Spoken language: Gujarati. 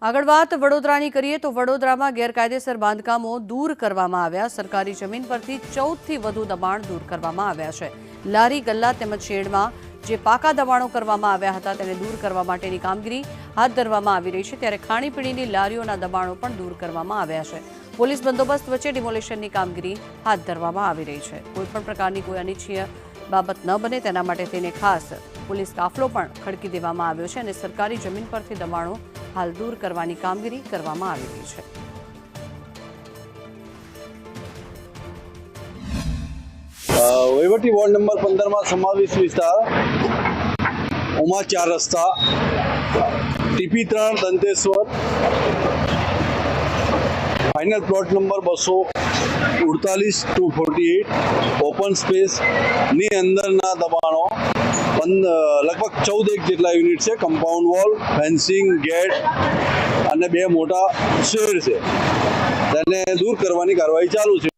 આગળ વાત વડોદરાની કરીએ તો વડોદરામાં ગેરકાયદેસર બાંધકામો દૂર કરવામાં આવ્યા। સરકારી જમીન પરથી 14થી વધુ દબાણ દૂર કરવામાં આવ્યા છે। લારી ગલ્લા તેમજ શેડમાં જે પાકા દબાણો કરવામાં આવ્યા હતા તેને દૂર કરવા માટેની કામગીરી હાથ ધરવામાં આવી રહી છે, ત્યારે ખાણીપીણીની લારીઓના દબાણો પણ દૂર કરવામાં આવ્યા છે। પોલીસ બંદોબસ્ત વચ્ચે ડિમોલિશનની કામગીરી હાથ ધરવામાં આવી રહી છે। કોઈપણ પ્રકારની કોઈ અનિચ્છનીય બાબત ન બને તેના માટે તેને ખાસ પોલીસ કાફલો પણ ખડકી દેવામાં આવ્યો છે અને સરકારી જમીન પરથી દબાણો હાલ દૂર કરવાની કામગીરી કરવામાં આવી રહી છે। વહીવટી વોર્ડ નંબર 15 માં સમાવેશ વિસ્તાર ઉમા 4 રસ્તા TP3 Danteshwar final plot number 248 open space ની અંદરના દબાણો લગભગ 14 જેટલા યુનિટ છે। કમ્પાઉન્ડ વોલ, ફેન્સિંગ, ગેટ અને 2 મોટા શેડ છે, તેને દૂર કરવાની કાર્યવાહી ચાલુ છે।